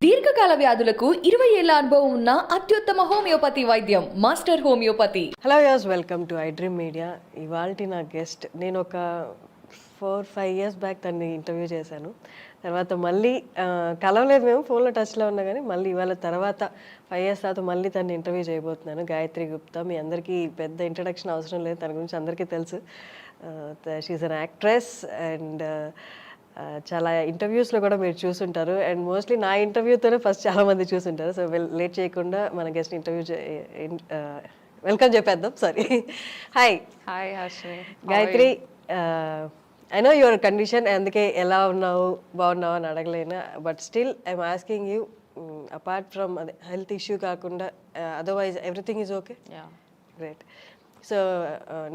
దీర్ఘకాల వ్యాధులకు 20 ఏళ్ల అనుభవం ఉన్న అత్యుత్తమ హోమియోపతి వైద్యం మాస్టర్ హోమియోపతి. హలో యాస్, welcome to iDream Media. ఇవాల్టి నా గెస్ట్, నేను ఒక 4-5 ఇయర్స్ బ్యాక్ తన్ని ఇంటర్వ్యూ చేశాను. తర్వాత మళ్ళీ కలవలేదు, మేము ఫోన్లో టచ్లో ఉన్నా కానీ మళ్ళీ ఇవాళ తర్వాత 5 ఇయర్స్ తర్వాత మళ్ళీ తను ఇంటర్వ్యూ చేయబోతున్నాను. గాయత్రి గుప్తా. మీ అందరికీ పెద్ద ఇంట్రడక్షన్ అవసరం లేదు, తన గురించి అందరికీ తెలుసు. షీఈస్ అన్ యాక్ట్రెస్ అండ్ చాలా ఇంటర్వ్యూస్లో కూడా మీరు చూసుంటారు. అండ్ మోస్ట్లీ నా ఇంటర్వ్యూతోనే ఫస్ట్ చాలామంది చూసుంటారు. సో లేట్ చేయకుండా మన గెస్ట్ ఇంటర్వ్యూ వెల్కమ్ చెప్పేద్దాం. Sorry. Hi Harshini. Gayatri, I know your condition, అందుకే ఎలా ఉన్నావు బాగున్నావు అని అడగలేను. But still I'm asking you, apart from అదే హెల్త్ ఇష్యూ కాకుండా otherwise everything is okay? Great. So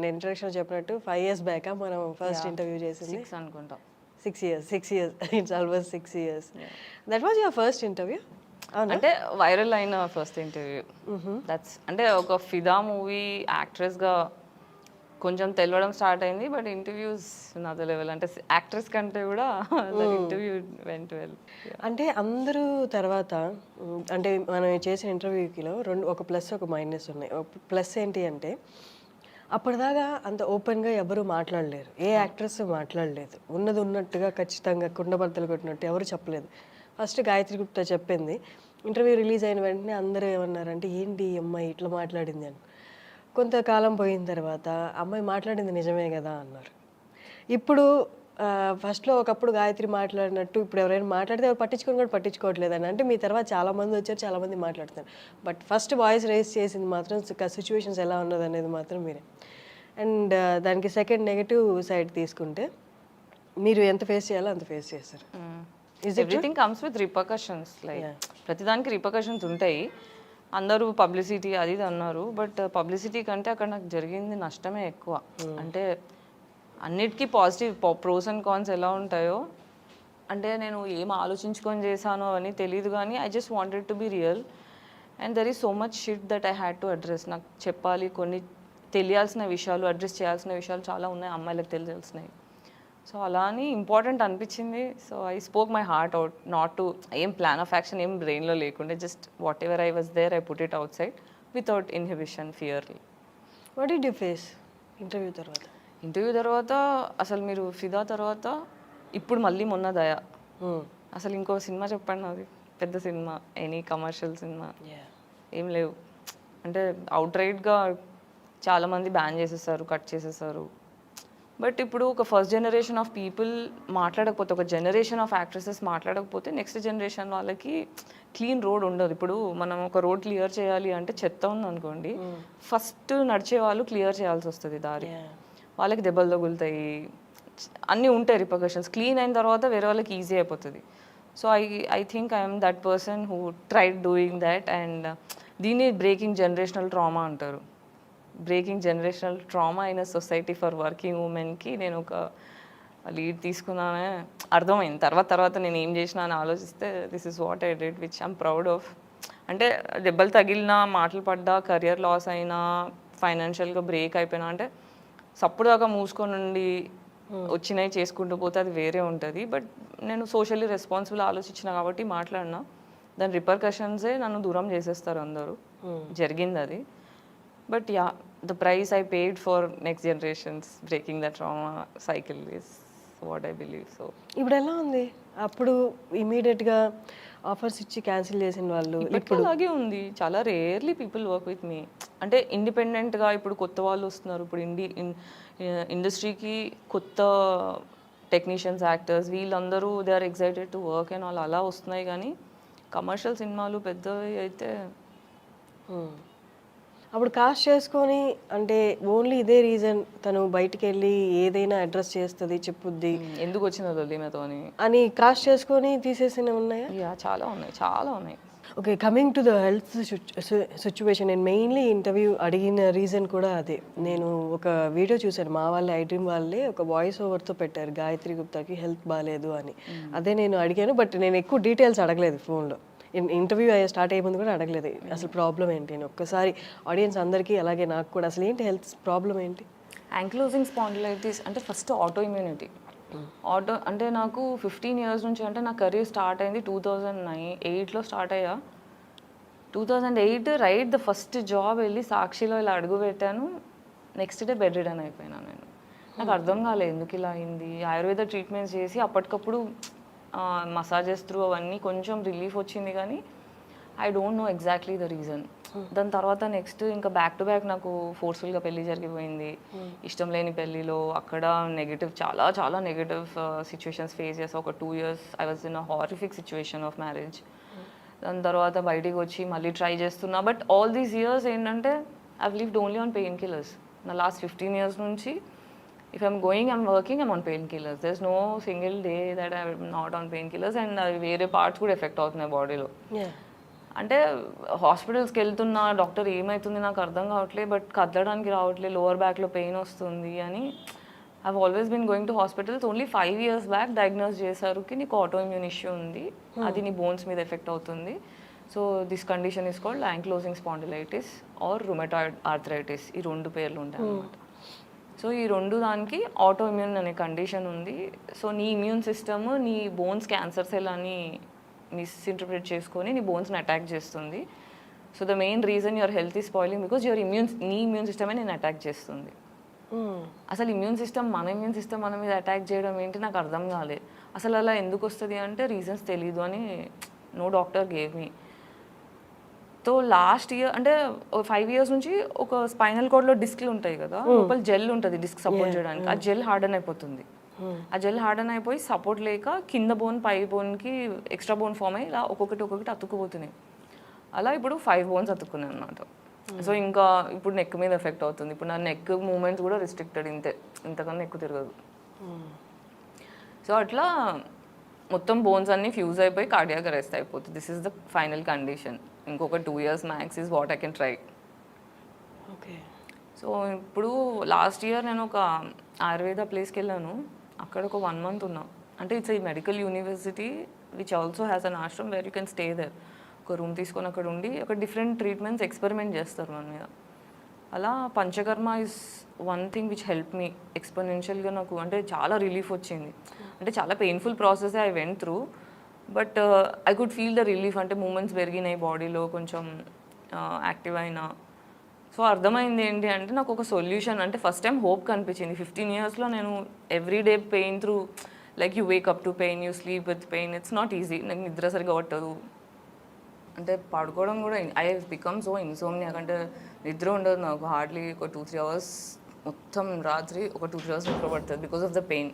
నేను ఇంట్రడక్షన్ చెప్పినట్టు 5 ఇయర్స్ బ్యాక్ మనం ఫస్ట్ ఇంటర్వ్యూ చేసింది. 6 అనుకుంటా. 6 years. It's almost 6 years. That was your first interview? అంటే వైరల్ అయిన ఫస్ట్ ఇంటర్వ్యూ. దట్స్ అంటే ఒక ఫిదా మూవీ యాక్ట్రెస్గా కొంచెం తెలియడం స్టార్ట్ అయింది. బట్ ఇంటర్వ్యూస్ నాతో లెవెల్, అంటే యాక్ట్రెస్ కంటే కూడా ఇంటర్వ్యూ వెంట్ వెల్. అంటే అందరూ తర్వాత అంటే మనం చేసిన ఇంటర్వ్యూకిలో ఒక ప్లస్ ఒక మైనస్ ఉన్నాయి. ప్లస్ ఏంటి అంటే అప్పటిదాకా అంత ఓపెన్గా ఎవరు మాట్లాడలేరు, ఏ యాక్ట్రెస్ మాట్లాడలేదు. ఉన్నది ఉన్నట్టుగా ఖచ్చితంగా కుండబద్దలు కొట్టినట్టు ఎవరు చెప్పలేదు. ఫస్ట్ గాయత్రి గుప్తా చెప్పింది. ఇంటర్వ్యూ రిలీజ్ అయిన వెంటనే అందరూ ఏమన్నారంటే ఏంటి ఈ అమ్మాయి ఇట్లా మాట్లాడింది అని. కొంతకాలం పోయిన తర్వాత అమ్మాయి మాట్లాడింది నిజమే కదా అన్నారు. ఇప్పుడు ఫస్ట్లో ఒకప్పుడు గాయత్రి మాట్లాడినట్టు ఇప్పుడు ఎవరైనా మాట్లాడితే ఎవరు పట్టించుకొని కూడా పట్టించుకోవట్లేదని. అంటే మీ తర్వాత చాలామంది వచ్చారు, చాలామంది మాట్లాడుతున్నారు. బట్ ఫస్ట్ వాయిస్ రేస్ చేసింది మాత్రం సిచ్యువేషన్స్ ఎలా ఉన్నది అనేది మాత్రం మీరే. అండ్ దానికి సెకండ్ నెగటివ్ సైడ్ తీసుకుంటే మీరు ఎంత ఫేస్ చేయాలో అంత ఫేస్ చేస్తారు. Everything comes with repercussions. Like ప్రతిదానికి రిపర్కషన్స్ ఉంటాయి. అందరూ పబ్లిసిటీ అది ఇది అన్నారు, బట్ పబ్లిసిటీ కంటే అక్కడ నాకు జరిగింది నష్టమే ఎక్కువ. అంటే అన్నిటికీ పాజిటివ్ ప్రోస్ అండ్ కాన్స్ ఎలా ఉంటాయో, అంటే నేను ఏం ఆలోచించుకొని చేశానో అవన్నీ తెలియదు కానీ I just wanted to be real. And there is so much shit that I had to address. నాకు చెప్పాలి, కొన్ని తెలియాల్సిన విషయాలు, అడ్రస్ చేయాల్సిన విషయాలు చాలా ఉన్నాయి, అమ్మాయిలకు తెలియాల్సినవి. సో అలా అని ఇంపార్టెంట్ అనిపించింది. So I spoke my heart out, not to ఏం ప్లాన్ ఆఫ్ యాక్షన్ ఏం బ్రెయిన్లో లేకుండే, just whatever I was there I put it outside without inhibition, fear. What did you face interview తర్వాత? Interview తర్వాత అసలు మీరు ఫిదా తర్వాత ఇప్పుడు మళ్ళీ మొన్న దయ, అసలు ఇంకో సినిమా చెప్పండి, అది పెద్ద సినిమా, ఎనీ కమర్షియల్ సినిమా ఏం లేవు. అంటే అవుట్ రైట్గా చాలామంది బ్యాన్ చేసేసారు, కట్ చేసేసారు. బట్ ఇప్పుడు ఒక ఫస్ట్ జనరేషన్ ఆఫ్ పీపుల్ మాట్లాడకపోతే, ఒక జనరేషన్ ఆఫ్ యాక్ట్రెసెస్ మాట్లాడకపోతే నెక్స్ట్ జనరేషన్ వాళ్ళకి క్లీన్ రోడ్ ఉండదు. ఇప్పుడు మనం ఒక రోడ్ క్లియర్ చేయాలి అంటే చెత్త ఉందనుకోండి, ఫస్ట్ నడిచే వాళ్ళు క్లియర్ చేయాల్సి వస్తుంది దారి. వాళ్ళకి దెబ్బలు తగులుతాయి, అన్నీ ఉంటాయి రిపర్కషన్స్. క్లీన్ అయిన తర్వాత వేరే వాళ్ళకి ఈజీ అయిపోతుంది. So I think I'm that person who tried doing that. And దీన్ని బ్రేకింగ్ జనరేషనల్ ట్రామా అంటారు. బ్రేకింగ్ జనరేషనల్ ట్రామా అయిన సొసైటీ ఫర్ వర్కింగ్ ఉమెన్కి నేను ఒక లీడ్ తీసుకున్నానే అర్థమైంది. తర్వాత నేను ఏం చేసినా అని ఆలోచిస్తే this is what I did, which I'm proud of. అంటే దెబ్బలు తగిలినా, మాటలు పడ్డా, కెరియర్ లాస్ అయినా, ఫైనాన్షియల్గా బ్రేక్ అయిపోయినా, అంటే సప్పుడు దాకా మూసుకొని ఉండి వచ్చినాయి చేసుకుంటూ పోతే అది వేరే ఉంటుంది. బట్ నేను సోషల్లీ రెస్పాన్సిబుల్ ఆలోచించిన కాబట్టి మాట్లాడినా, దాని రిపర్కషన్సే నన్ను దూరం చేసేస్తారు అందరూ. జరిగింది అది. But yeah, the price I paid for next generations breaking the trauma cycle is what I believe. So ఇప్పుడు ఎలా ఉంది? అప్పుడు ఇమీడియట్గా ఆఫర్స్ ఇచ్చి క్యాన్సిల్ చేసిన వాళ్ళు ఇప్పుడు అలాగే ఉంది. చాలా rarely people work with me. అంటే ఇండిపెండెంట్గా ఇప్పుడు కొత్త వాళ్ళు వస్తున్నారు. ఇప్పుడు ఇండస్ట్రీకి కొత్త టెక్నీషియన్స్, యాక్టర్స్, వీళ్ళందరూ they are excited to work and వాళ్ళు అలా వస్తున్నాయి. కానీ కమర్షియల్ సినిమాలు పెద్దవి అయితే అప్పుడు కాస్ట్ చేసుకొని, అంటే ఓన్లీ ఇదే రీజన్ తను బయటికి వెళ్ళి ఏదైనా అడ్రస్ చేస్తుంది, చెప్పుద్ది, ఎందుకు వచ్చిన లొల్లిమతోని అని కాస్ట్ చేసుకొని తీసేసినవి ఉన్నాయా? యా, చాలా ఉన్నాయి. Okay, coming to the health situation, నేను మెయిన్లీ ఇంటర్వ్యూ అడిగిన రీజన్ కూడా అదే. నేను ఒక వీడియో చూశాను, మా వాళ్ళే ఐ డ్రీమ్ వాళ్ళే ఒక వాయిస్ ఓవర్తో పెట్టారు గాయత్రి గుప్తాకి హెల్త్ బాగాలేదు అని. అదే నేను అడిగాను, బట్ నేను ఎక్కువ డీటెయిల్స్ అడగలేదు ఫోన్లో. ఇంటర్వ్యూ స్టార్ట్ అయ్యే ముందు కూడా అడగలేదు అసలు ప్రాబ్లం ఏంటి అని. ఒక్కసారి ఆడియన్స్ అందరికీ అలాగే నాకు కూడా అసలు ఏంటి హెల్త్ ప్రాబ్లం ఏంటి? యాంకిలోజింగ్ స్పాండిలైటిస్ అంటే ఫస్ట్ ఆటో ఇమ్యూనిటీ. ఆటో అంటే నాకు 15 ఇయర్స్ నుంచి, అంటే నా కెరీర్ స్టార్ట్ అయింది 2008లో స్టార్ట్ అయ్యా. 2008 రైట్ ద ఫస్ట్ జాబ్ వెళ్ళి సాక్షిలో ఇలా అడుగు పెట్టాను. నెక్స్ట్ డే బెడ్ రిడన్ అయిపోయినాను నేను. నాకు అర్థం కాలేదు ఎందుకు ఇలా అయింది. ఆయుర్వేద ట్రీట్మెంట్స్ చేసి అప్పటికప్పుడు మసాజెస్ త్రూ అవన్నీ కొంచెం రిలీఫ్ వచ్చింది, కానీ I don't know exactly the reason. దాని తర్వాత నెక్స్ట్ ఇంకా బ్యాక్ టు బ్యాక్ నాకు ఫోర్స్ఫుల్గా పెళ్లి జరిగిపోయింది. ఇష్టం లేని పెళ్ళిలో అక్కడ నెగిటివ్, చాలా చాలా నెగిటివ్ సిచ్యువేషన్స్ ఫేస్ చేసా. ఒక 2 years I was in a horrific situation of marriage. దాని తర్వాత బయటికి వచ్చి మళ్ళీ ట్రై చేస్తున్నా. బట్ ఆల్ దీస్ ఇయర్స్ ఏంటంటే I've lived only on painkillers. నా లాస్ట్ 15 years నుంచి if I'm going, I'm working, I'm on painkillers. There is no single day that I not on painkillers. And అవి వేరే parts కూడా effect అవుతున్నాయి బాడీలో. అంటే హాస్పిటల్స్కి వెళ్తున్నా, డాక్టర్ ఏమవుతుంది నాకు అర్థం కావట్లేదు, బట్ కదలడానికి రావట్లేదు, లోవర్ బ్యాక్లో పెయిన్ వస్తుంది అని. I've always been going to hospitals. Only 5 years back diagnose చేశారు కి నీకు ఆటో ఇమ్యూన్ ఇష్యూ ఉంది, అది నీ బోన్స్ మీద ఎఫెక్ట్ అవుతుంది. So this condition is called ankylosing spondylitis or rheumatoid arthritis. ఈ 2 పేర్లు ఉంటాయి అన్నమాట. సో ఈ 2 దానికి ఆటో ఇమ్యూన్ అనే కండిషన్ ఉంది. సో నీ ఇమ్యూన్ సిస్టమ్ నీ బోన్స్ క్యాన్సర్ సెల్ అని మిస్ఇంటర్ప్రిట్ చేసుకొని నీ బోన్స్ని అటాక్ చేస్తుంది. So the main reason your health is spoiling because నీ ఇమ్యూన్ సిస్టమే నేను అటాక్ చేస్తుంది. అసలు ఇమ్యూన్ సిస్టమ్ మన మీద అటాక్ చేయడం ఏంటి నాకు అర్థం కాలేదు. అసలు అలా ఎందుకు వస్తుంది అంటే రీజన్స్ తెలీదు అని no doctor gave me. So last year అంటే 5 years నుంచి ఒక స్పైనల్ కార్డ్లో డిస్క్లు ఉంటాయి కదా, లోపల జెల్ ఉంటుంది డిస్క్ సపోర్ట్ చేయడానికి. ఆ జెల్ హార్డన్ అయిపోతుంది. ఆ జెల్ హార్డన్ అయిపోయి సపోర్ట్ లేక కింద బోన్ పై బోన్కి ఎక్స్ట్రా బోన్ ఫామ్ అయ్యి ఇలా ఒక్కొక్కటి అతుక్కుపోతున్నాయి. అలా ఇప్పుడు 5 bones అతుక్కున్నాయి అన్నమాట. సో ఇంకా ఇప్పుడు నెక్ మీద ఎఫెక్ట్ అవుతుంది. ఇప్పుడు నా నెక్ మూమెంట్స్ కూడా రిస్ట్రిక్టెడ్, ఇంతకన్నా ఎక్కువ తిరగదు. సో అట్లా మొత్తం బోన్స్ అన్నీ ఫ్యూజ్ అయిపోయి కార్డియాక్ అరెస్ట్ అయిపోతుంది. This is the final condition. ఇంకొక 2 years max is what I can try. Okay. So ఇప్పుడు లాస్ట్ ఇయర్ నేను ఒక ఆయుర్వేద ప్లేస్కి వెళ్ళాను. అక్కడ ఒక 1 month ఉన్నా. అంటే ఇట్స్ ఈ medical university which also has an ashram where you can stay there. ఒక రూమ్ తీసుకొని అక్కడ ఉండి ఒక డిఫరెంట్ ట్రీట్మెంట్స్ ఎక్స్పెరిమెంట్ చేస్తారు మన మీద. అలా panchakarma is one thing which help me ఎక్స్పోనెన్షియల్గా. నాకు అంటే చాలా రిలీఫ్ వచ్చింది. అంటే చాలా painful process I went through, but I could feel the relief. అంటే మూమెంట్స్ పెరిగినాయి బాడీలో, కొంచెం యాక్టివ్ అయినా. సో అర్థమైంది ఏంటి అంటే నాకు ఒక సొల్యూషన్, అంటే ఫస్ట్ టైం హోప్ కనిపించింది. 15 yearsలో నేను everyday pain through, like you Wake up to pain, you sleep with pain, it's not easy. నాకు నిద్ర సరిగా పట్టదు, అంటే పడుకోవడం కూడా ఐ బికమ్ సో ఇన్సోమ్నియా. అంటే నిద్ర ఉండదు నాకు హార్డ్లీ. ఒక 2-3 hours మొత్తం రాత్రి ఒక 2-3 hours నిద్ర పడుతుంది బికాస్ ఆఫ్ ద పెయిన్.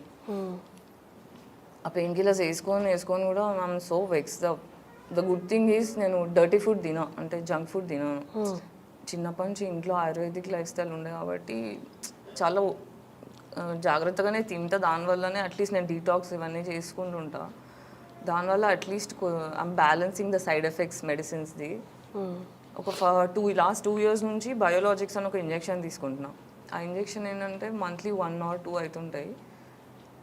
ఆ పెయిన్ కిల్లర్స్ వేసుకొని కూడా I'm so vexed up. The good thing is నేను డర్టీ ఫుడ్ తినా, అంటే జంక్ ఫుడ్ తినాను. చిన్నప్పటి నుంచి ఇంట్లో ఆయుర్వేదిక్ లైఫ్ స్టైల్ ఉండే కాబట్టి చాలా జాగ్రత్తగానే తింటా. దానివల్లనే అట్లీస్ట్ నేను డీటాక్స్ ఇవన్నీ చేసుకుంటుంటా. దానివల్ల at least I'm balancing the side effects మెడిసిన్స్ది. ఒక లాస్ట్ 2 years నుంచి బయోలాజిక్స్ అని ఒక ఇంజెక్షన్ తీసుకుంటున్నా. ఆ ఇంజెక్షన్ ఏంటంటే మంత్లీ 1 or 2 అవుతుంటాయి.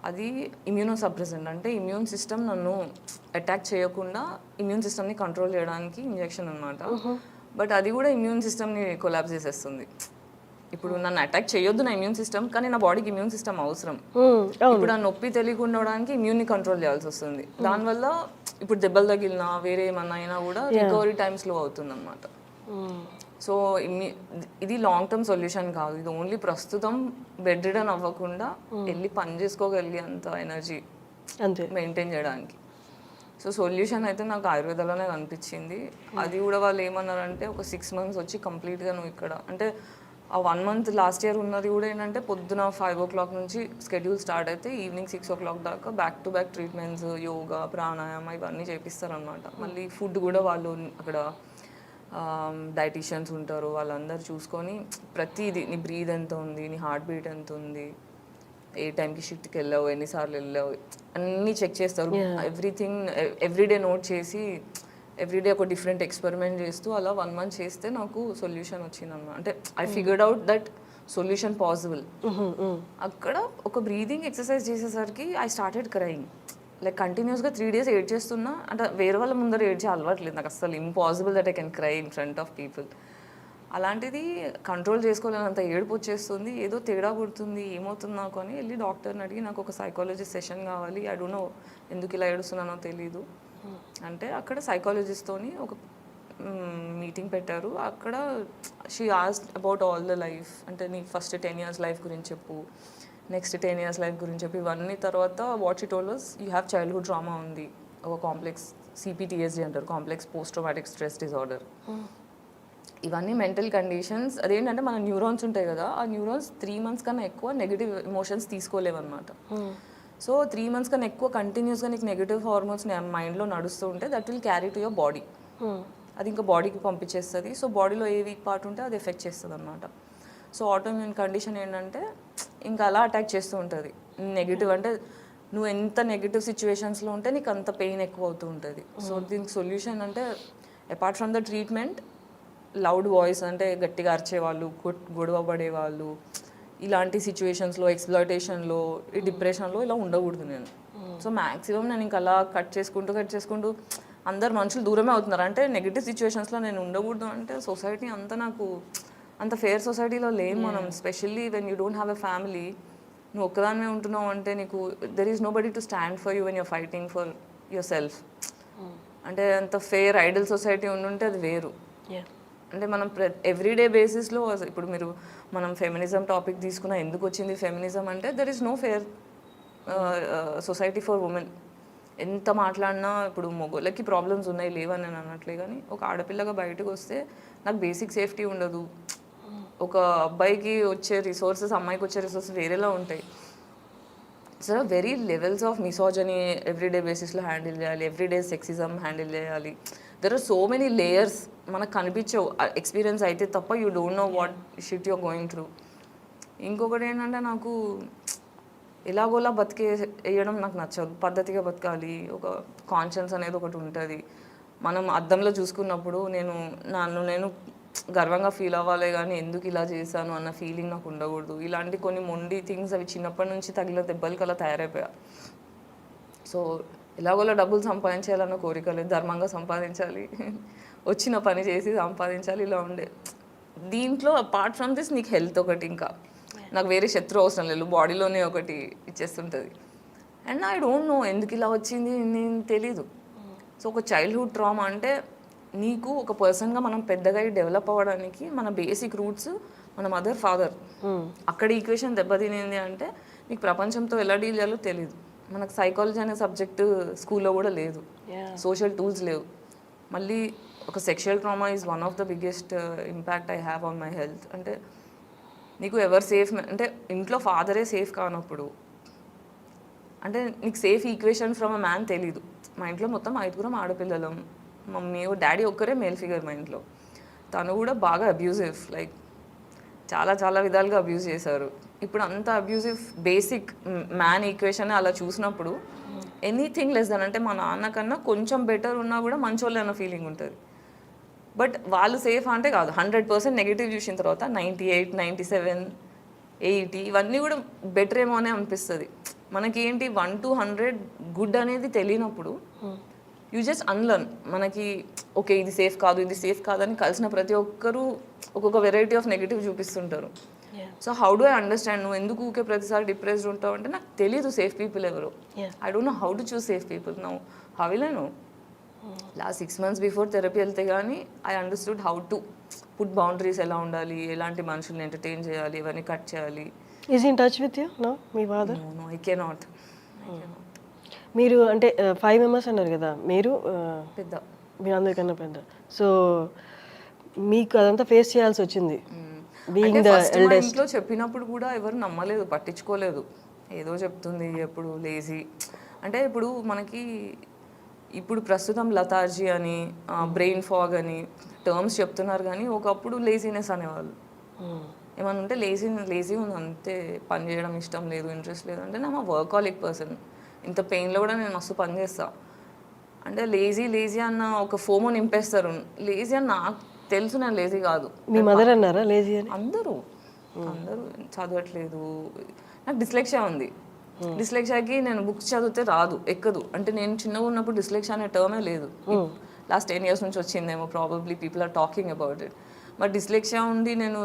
అది ఇమ్యూనో సప్రెసెంట్, అంటే ఇమ్యూన్ సిస్టమ్ నన్ను అటాక్ చేయకుండా ఇమ్యూన్ సిస్టమ్ని కంట్రోల్ చేయడానికి ఇంజెక్షన్ అనమాట. బట్ అది కూడా ఇమ్యూన్ సిస్టమ్ని కొలాప్స్ చేసేస్తుంది. ఇప్పుడు నన్ను అటాక్ చేయొద్దు నా ఇమ్యూన్ సిస్టమ్, కానీ నా బాడీకి ఇమ్యూన్ సిస్టమ్ అవసరం. ఇప్పుడు ఆ నొప్పి తెలియకుండా ఉండడానికి ఇమ్యూన్ని కంట్రోల్ చేయాల్సి వస్తుంది. దానివల్ల ఇప్పుడు దెబ్బలు తగిలినా వేరే ఏమన్నా అయినా కూడా రికవరీ టైం స్లో అవుతుంది అనమాట. సో ఇది లాంగ్ టర్మ్ సొల్యూషన్ కాదు. ఇది ఓన్లీ ప్రస్తుతం బెడ్ రిడన్ అవ్వకుండా వెళ్ళి పని చేసుకోగలిగే అంత ఎనర్జీ మెయింటైన్ చేయడానికి. సో సొల్యూషన్ అయితే నాకు ఆయుర్వేదంలోనే కనిపించింది. అది కూడా వాళ్ళు ఏమన్నారంటే ఒక 6 months వచ్చి కంప్లీట్గా నువ్వు ఇక్కడ, అంటే ఆ 1 month లాస్ట్ ఇయర్ ఉన్నది కూడా ఏంటంటే పొద్దున 5 o'clock నుంచి స్కెడ్యూల్ స్టార్ట్ అయితే ఈవినింగ్ 6 o'clock దాకా back to back treatments, yoga, pranayama ఇవన్నీ చేపిస్తారనమాట. మళ్ళీ ఫుడ్ కూడా వాళ్ళు అక్కడ డైటీషియన్స్ ఉంటారు, వాళ్ళందరూ చూసుకొని ప్రతిదీ నీ బ్రీద్ ఎంత ఉంది, నీ హార్ట్ బీట్ ఎంత ఉంది, ఏ టైంకి షిఫ్ట్కి వెళ్ళావు, ఎన్నిసార్లు వెళ్ళావు, అన్నీ చెక్ చేస్తారు. ఎవ్రీథింగ్ ఎవ్రీడే నోట్ చేసి ఎవ్రీడే ఒక డిఫరెంట్ ఎక్స్పెరిమెంట్ చేస్తూ అలా 1 month చేస్తే నాకు సొల్యూషన్ వచ్చిందన్నమాట. అంటే I figured out that solution possible. అక్కడ ఒక బ్రీదింగ్ ఎక్సర్సైజ్ చేసేసరికి ఐ స్టార్టెడ్ క్రయింగ్. లైక్ కంటిన్యూస్గా 3 days ఏడ్ చేస్తున్నా. అంటే వేరే వాళ్ళ ముందర ఏడ్చే అలవాట్లేదు నాకు అసలు. Impossible that I can cry in front of people. అలాంటిది కంట్రోల్ చేసుకోలేనంత ఏడుపు వచ్చేస్తుంది, ఏదో తేడా పుడుతుంది, ఏమవుతుంది నాకు అని వెళ్ళి డాక్టర్ని అడిగి నాకు ఒక సైకాలజిస్ట్ సెషన్ కావాలి, ఐ డోంట్ నో ఎందుకు ఇలా ఏడుస్తున్నానో తెలీదు అంటే అక్కడ సైకాలజిస్ట్తోని ఒక మీటింగ్ పెట్టారు. అక్కడ she asked about all the life, అంటే నీ ఫస్ట్ 10 years లైఫ్ గురించి చెప్పు, నెక్స్ట్ 10 years లైఫ్ గురించి చెప్పి ఇవన్నీ. తర్వాత what she told us, you have childhood trauma ఉంది, ఒక కాంప్లెక్స్ CPTSD అంటారు, complex post traumatic stress disorder. ఇవన్నీ మెంటల్ కండిషన్స్. అదేంటంటే మన న్యూరాన్స్ ఉంటాయి కదా, ఆ న్యూరాన్స్ 3 months కన్నా ఎక్కువ నెగిటివ్ ఎమోషన్స్ తీసుకోలేవన్నమాట. సో 3 months కన్నా ఎక్కువ కంటిన్యూస్గా నీకు నెగిటివ్ హార్మోన్స్ మైండ్లో నడుస్తూ ఉంటే that will carry to your body. అది ఇంకా బాడీకి పంపించేస్తుంది. సో బాడీలో ఏ వీక్ పార్ట్ ఉంటే అది ఎఫెక్ట్ చేస్తుంది అనమాట. సో ఆటోఇమ్యూన్ కండిషన్ ఏంటంటే ఇంకా అలా అటాక్ చేస్తూ ఉంటుంది. నెగిటివ్ అంటే నువ్వు ఎంత నెగిటివ్ సిచ్యువేషన్స్లో ఉంటే నీకు అంత పెయిన్ ఎక్కువ అవుతూ ఉంటుంది. సో దీనికి సొల్యూషన్ అంటే apart from the treatment, loud voice అంటే గట్టిగా అరిచేవాళ్ళు, గొడవ పడేవాళ్ళు, ఇలాంటి సిచ్యువేషన్స్లో, ఎక్స్‌ప్లాయిటేషన్లో, ఈ డిప్రెషన్లో ఇలా ఉండకూడదు నేను. సో మ్యాక్సిమం నేను ఇంకా అలా కట్ చేసుకుంటూ అందరు మనుషులు దూరమే అవుతున్నారు. అంటే నెగిటివ్ సిచ్యువేషన్స్లో నేను ఉండకూడదు అంటే సొసైటీ అంతా నాకు అంత ఫేర్ సొసైటీలో లేము మనం. Specially when you don't have a family, నువ్వు ఒక్కదానివే ఉంటున్నావు అంటే నీకు there is nobody to stand for you when you're fighting for yourself. అంటే అంత ఫేర్ ఐడల్ సొసైటీ ఉండుంటే అది వేరు. అంటే మనం ఎవ్రీడే బేసిస్లో ఇప్పుడు మనం ఫెమినిజం టాపిక్ తీసుకున్నా, ఎందుకు వచ్చింది ఫెమినిజం అంటే there is no fair society for women. ఎంత మాట్లాడినా ఇప్పుడు మొగోళ్ళకి ప్రాబ్లమ్స్ ఉన్నాయి లేవని నేను అనట్లే, కానీ ఒక ఆడపిల్లగా బయటకు వస్తే నాకు బేసిక్ సేఫ్టీ ఉండదు. ఒక అబ్బాయికి వచ్చే రిసోర్సెస్, అమ్మాయికి వచ్చే రిసోర్సెస్ వేరేలా ఉంటాయి. So very levels of misogyny everyday బేసిస్లో హ్యాండిల్ చేయాలి, ఎవ్రీడే సెక్సిజం హ్యాండిల్ చేయాలి. There are so many layers మనకు కనిపించవు ఎక్స్పీరియన్స్ అయితే తప్ప. You don't know what shit you're going through. ఇంకొకటి ఏంటంటే నాకు ఎలాగోలా వేయడం నాకు నచ్చదు. పద్ధతిగా బతకాలి, ఒక కాన్షియన్స్ అనేది ఒకటి ఉంటుంది. మనం అద్దంలో చూసుకున్నప్పుడు నేను గర్వంగా ఫీల్ అవ్వాలి, కానీ ఎందుకు ఇలా చేశాను అన్న ఫీలింగ్ నాకు ఉండకూడదు. ఇలాంటి కొన్ని మొండి థింగ్స్ అవి చిన్నప్పటి నుంచి తగిలిన దెబ్బలకి అలా తయారైపోయా. సో ఎలాగోలా డబ్బులు సంపాదించాలన్న కోరిక లేదు, ధర్మంగా సంపాదించాలి, వచ్చిన పని చేసి సంపాదించాలి, ఇలా ఉండే. దీంట్లో అపార్ట్ ఫ్రమ్ దిస్ నీకు హెల్త్ ఒకటి, ఇంకా నాకు వేరే శత్రు అవసరం లేదు, బాడీలోనే ఒకటి ఇచ్చేస్తుంటుంది. అండ్ ఐ డోంట్ నో ఎందుకు ఇలా వచ్చింది, నేను తెలీదు. సో ఒక చైల్డ్హుడ్ ట్రామా అంటే నీకు ఒక పర్సన్గా మనం పెద్దగా డెవలప్ అవ్వడానికి మన బేసిక్ రూట్స్ మన మదర్ ఫాదర్. అక్కడ ఈక్వేషన్ దెబ్బతినింది అంటే నీకు ప్రపంచంతో ఎలా డీల్ చేయాలో తెలీదు. మనకు సైకాలజీ అనే సబ్జెక్టు స్కూల్లో కూడా లేదు, సోషల్ టూల్స్ లేవు. మళ్ళీ ఒక sexual trauma is one of the biggest impact I have on my health. అంటే నీకు ఎవరు సేఫ్, అంటే ఇంట్లో ఫాదరే సేఫ్ కానప్పుడు అంటే నీకు safe equation from a man తెలీదు. మా ఇంట్లో మొత్తం 5 ఆడపిల్లలం, మమ్మీ డాడీ ఒక్కరే మేల్ ఫిగర్ మా ఇంట్లో. తను కూడా బాగా అబ్యూజివ్, లైక్ చాలా చాలా విధాలుగా అబ్యూజ్ చేశారు. ఇప్పుడు అంత అబ్యూజివ్ బేసిక్ మ్యాన్ ఈక్వేషన్ అలా చూసినప్పుడు ఎనీథింగ్ లెస్ దెన్, అంటే మా నాన్న కన్నా కొంచెం బెటర్ ఉన్నా కూడా మంచోళ్ళే అన్న ఫీలింగ్ ఉంటుంది. బట్ వాళ్ళు సేఫ్ అంటే కాదు, 100% నెగిటివ్ చూసిన తర్వాత 98, 97, 80 ఇవన్నీ కూడా బెటర్ ఏమో అనే అనిపిస్తుంది. మనకి ఏంటి 1 to 100 గుడ్ అనేది తెలియనప్పుడు యూ జస్ట్ అన్లర్న్. మనకి ఓకే ఇది సేఫ్ కాదు, ఇది సేఫ్ కాదని కలిసిన ప్రతి ఒక్కరూ ఒక్కొక్క వెరైటీ ఆఫ్ నెగిటివ్ చూపిస్తుంటారు. So how do I understand, నువ్వు ఎందుకు ఊకే ప్రతిసారి డిప్రెస్డ్ ఉంటావు అంటే నాకు తెలీదు సేఫ్ పీపుల్ ఎవరు. I don't know how to choose safe people. Now how will I know? Last 6 months before therapy వెళ్తే కానీ I understood how to put boundaries, ఎలా ఉండాలి, ఎలాంటి మనుషుల్ని ఎంటర్టైన్ చేయాలి, ఇవన్నీ కట్ చేయాలి. Is in touch with you no me father? No I cannot. మీరు అంటే 5 members అన్నారు కదా, మీరు పెద్ద, మీ అందరికన్నా పెద్ద. సో మీకు అదంతా ఫేస్ చేయాల్సి వచ్చింది. Being the eldest. ఇంట్లో చెప్పినప్పుడు కూడా ఎవరు నమ్మలేదు, పట్టించుకోలేదు. ఏదో చెప్తుంది, ఎప్పుడు లేజీ. అంటే ఇప్పుడు ప్రస్తుతం లతార్జీ అని, బ్రెయిన్ ఫాగ్ అని టర్మ్స్ చెప్తున్నారు, కానీ ఒకప్పుడు లేజీనెస్ అనేవాళ్ళు. ఏమన్నా ఉంటే లేజీ ఉంది అంతే, పని చేయడం ఇష్టం లేదు, ఇంట్రెస్ట్ లేదు. అంటే నా వర్కాలిక్ పర్సన్, ఇంత పెయిన్లో కూడా నేను మస్తు పని చేస్తా. అంటే లేజీ అన్న ఒక ఫోమో నింపేస్తారు. లేజీ అని నాకు తెలుసు, నేను లేజీ కాదు. మీ మదర్ అన్నారా లేజీ అని? అందరూ చదవట్లేదు. నాకు డిస్లెక్సియా ఉంది. డిస్లెక్సియాకి నేను బుక్స్ చదివితే రాదు, ఎక్కదు. అంటే నేను చిన్నగా ఉన్నప్పుడు డిస్లెక్సియా అనే టర్మే లేదు. లాస్ట్ 10 years నుంచి వచ్చిందేమో probably, people are talking about it. మరి డిస్లెక్సియా ఉండి నేను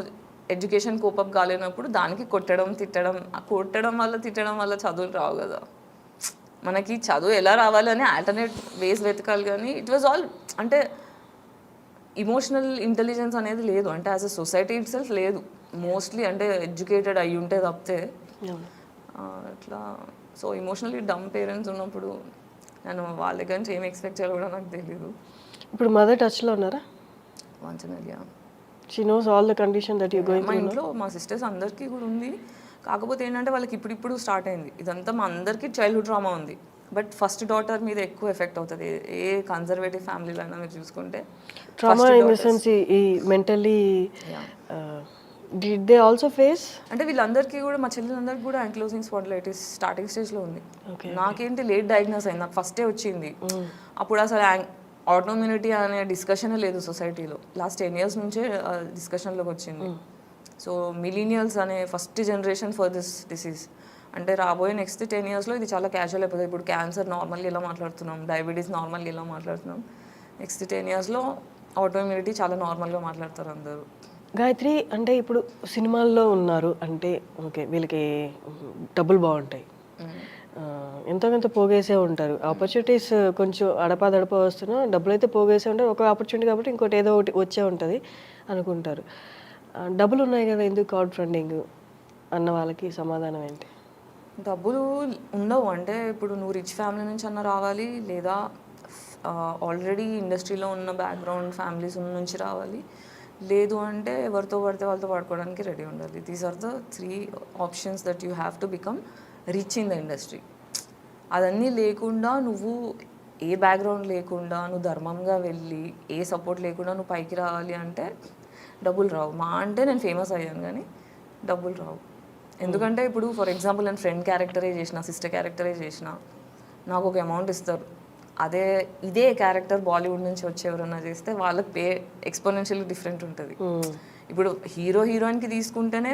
ఎడ్యుకేషన్ కోపప్ కాలేనప్పుడు దానికి కొట్టడం తిట్టడం తిట్టడం వల్ల చదువులు రావు కదా. మనకి చదువు ఎలా రావాలని ఆల్టర్నేట్ వేస్ వెతకాలి, కానీ ఇట్ వాజ్ ఆల్ అంటే ఇమోషనల్ ఇంటెలిజెన్స్ అనేది లేదు, అంటే as a society it self లేదు మోస్ట్లీ, అంటే ఎడ్యుకేటెడ్ అయ్యి ఉంటే తప్పితే అట్లా. సో ఇమోషనల్లీ డమ్ పేరెంట్స్ ఉన్నప్పుడు నేను వాళ్ళ దగ్గర నుంచి ఏం ఎక్స్పెక్ట్ చేయాలో కూడా నాకు తెలీదు. ఇప్పుడు మదర్ టచ్లో ఉన్నారా? మంచిగా she knows all the condition that you going మా ఇంట్లో మా సిస్టర్స్ అందరికీ కూడా ఉంది, కాకపోతే ఏంటంటే వాళ్ళకి ఇప్పుడు స్టార్ట్ అయింది ఇదంతా. మా అందరికీ చైల్డ్హుడ్ ట్రామా ఉంది, బట్ ఫస్ట్ డాటర్ మీద ఎక్కువ ఎఫెక్ట్ అవుతుంది. ఏ కన్జర్వేటివ్ ఫ్యామిలీలో అయినా మీరు చూసుకుంటే ట్రామా ఇన్ ద సెన్స్ ఈ mentally did they also face. అంటే వీళ్ళందరికీ కూడా మా చెల్లెలందరికీ కూడా యాంక్లోజింగ్ స్పాండిలైటిస్ స్టార్టింగ్ స్టేజ్లో ఉంది. నాకేంటి లేట్ డయాగ్నోస్ అయింది, నాకు ఫస్టే వచ్చింది. అప్పుడు అసలు ఆటోమ్యూనిటీ అనే డిస్కషన్ లేదు సొసైటీలో. లాస్ట్ 10 years నుంచే డిస్కషన్లోకి వచ్చింది. సో మిలీనియల్స్ అనే first generation for this disease. అంటే రాబోయే నెక్స్ట్ 10 yearsలో ఇది చాలా క్యాజువల్ అయిపోతుంది. ఇప్పుడు క్యాన్సర్ నార్మల్గా ఎలా మాట్లాడుతున్నాం, డయాబెటీస్ నార్మల్గా ఎలా మాట్లాడుతున్నాం, నెక్స్ట్ 10 yearsలో ఆటోమ్యూనిటీ చాలా నార్మల్గా మాట్లాడతారు అందరూ. గాయత్రి, అంటే ఇప్పుడు సినిమాల్లో ఉన్నారు అంటే ఓకే వీళ్ళకి డబ్బులు బాగుంటాయి, ఎంతో కొంత పోగేసే ఉంటారు, ఆపర్చునిటీస్ కొంచెం అడపా వస్తున్నా డబ్బులు అయితే పోగేసే ఉంటారు. ఒక ఆపర్చునిటీ కాబట్టి ఇంకోటి ఏదో ఒకటి వచ్చే ఉంటుంది అనుకుంటారు. డబ్బులు ఉన్నాయి కదా ఎందుకు క్రౌడ్ ఫండింగ్ అన్న వాళ్ళకి సమాధానం ఏంటి? డబ్బులు ఉండవు అంటే ఇప్పుడు నువ్వు రిచ్ ఫ్యామిలీ నుంచి అన్న రావాలి, లేదా ఆల్రెడీ ఇండస్ట్రీలో ఉన్న బ్యాక్గ్రౌండ్ ఫ్యామిలీస్ నుంచి రావాలి, లేదు అంటే ఎవరితో పడితే వాళ్ళతో పడుకోవడానికి రెడీ ఉండాలి. These are the 3 options that you have to become rich in the industry. అదన్నీ లేకుండా నువ్వు ఏ బ్యాక్గ్రౌండ్ లేకుండా నువ్వు ధర్మంగా వెళ్ళి ఏ సపోర్ట్ లేకుండా నువ్వు పైకి రావాలి అంటే డబ్బులు రావు. మా అంటే నేను ఫేమస్ అయ్యాను కానీ డబ్బులు రావు. ఎందుకంటే ఇప్పుడు ఫర్ ఎగ్జాంపుల్ నేను ఫ్రెండ్ క్యారెక్టరే చేసిన, సిస్టర్ క్యారెక్టరే చేసిన, నాకు ఒక అమౌంట్ ఇస్తారు. ఇదే క్యారెక్టర్ బాలీవుడ్ నుంచి వచ్చి ఎవరన్నా చేస్తే వాళ్ళకి పే ఎక్స్పోనెన్షియల్లీ డిఫరెంట్ ఉంటుంది. ఇప్పుడు హీరోయిన్కి తీసుకుంటేనే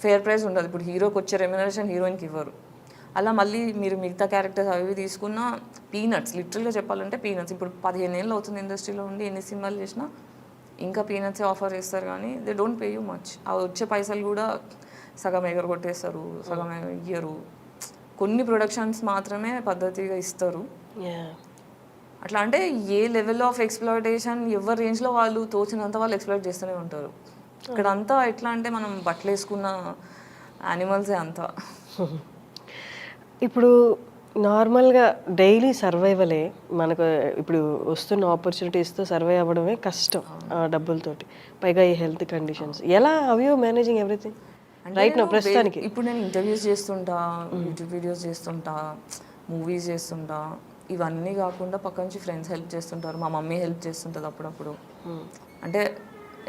ఫేర్ ప్రైస్ ఉండదు. ఇప్పుడు హీరోకి వచ్చే రెమ్యునరేషన్ హీరోయిన్కి ఇవ్వరు. అలా మళ్ళీ మీరు మిగతా క్యారెక్టర్స్ అవి తీసుకున్న పీనట్స్, లిటరల్గా చెప్పాలంటే పీనట్స్. ఇప్పుడు 15 ఏళ్ళు అవుతుంది ఇండస్ట్రీలో ఉండి, ఎన్ని సినిమాలు చేసినా ఇంకా పీనట్సే ఆఫర్ చేస్తారు కానీ they don't pay you much. ఆ వచ్చే పైసలు కూడా సగం ఎగరగొట్టేస్తారు, సగం ఇయ్యరు. కొన్ని ప్రొడక్షన్స్ మాత్రమే పద్ధతిగా ఇస్తారు. అట్లా అంటే ఏ లెవెల్ ఆఫ్ ఎక్స్ప్లాయిటేషన్ ఎవరి రేంజ్లో వాళ్ళు తోచినంత వాళ్ళు ఎక్స్ప్లాయిట్ చేస్తూనే ఉంటారు. ఇక్కడ అంతా ఎట్లా అంటే మనం బట్టలు వేసుకున్న యానిమల్సే అంతా. ఇప్పుడు నార్మల్గా డైలీ సర్వైవలే మనకు ఇప్పుడు వస్తున్న ఆపర్చునిటీస్తో సర్వైవ్ అవ్వడమే కష్టం డబ్బులతోటి, పైగా ఈ హెల్త్ కండిషన్స్. ఎలా how you managing everything right now ప్రస్తుతానికి? ఇప్పుడు నేను ఇంటర్వ్యూస్ చేస్తుంటా, యూట్యూబ్ వీడియోస్ చేస్తుంటా, మూవీస్ చేస్తుంటా, ఇవన్నీ కాకుండా పక్క నుంచి ఫ్రెండ్స్ హెల్ప్ చేస్తుంటారు, మా మమ్మీ హెల్ప్ చేస్తుంటుంది అప్పుడప్పుడు. అంటే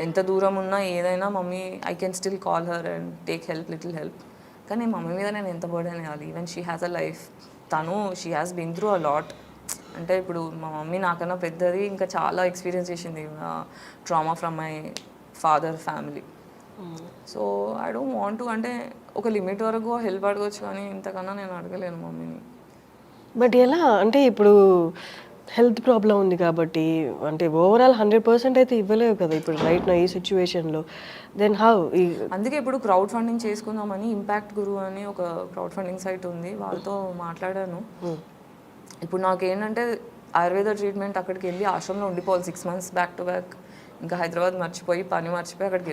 ఎంత దూరం ఉన్నా ఏదైనా mummy I can still call her and take help, little help. కానీ మమ్మీ మీద నేను ఎంత బర్డెన్ వేయాలి? Even she has a life, she has been through a lot. అంటే ఇప్పుడు మా మమ్మీ నాకన్నా పెద్దది, ఇంకా చాలా ఎక్స్పీరియన్స్ చేసింది trauma from my father family. So I don't want to, అంటే ఒక లిమిట్ వరకు హెల్ప్ అడగవచ్చు కానీ ఇంతకన్నా నేను అడగలేను మమ్మీని. బట్ ఎలా అంటే ఇప్పుడు హెల్త్ ప్రాబ్లం ఉంది కాబట్టి అంటే ఓవరాల్ 100% అయితే ఇవ్వలేవు కదా ఇప్పుడు రైట్ నా ఈ సిచ్యువేషన్లో. Then how? అందుకే ఇప్పుడు క్రౌడ్ ఫండింగ్ చేసుకుందామని ఇంపాక్ట్ గురు అని ఒక క్రౌడ్ ఫండింగ్ సైట్ ఉంది, వాళ్ళతో మాట్లాడాను. ఇప్పుడు నాకేంటంటే ఆయుర్వేద ట్రీట్మెంట్ అక్కడికి వెళ్ళి ఆశ్రమంలో ఉండిపోవాలి 6 months బ్యాక్ టు బ్యాక్. ఇంకా హైదరాబాద్ మర్చిపోయి పని మర్చిపోయి అక్కడికి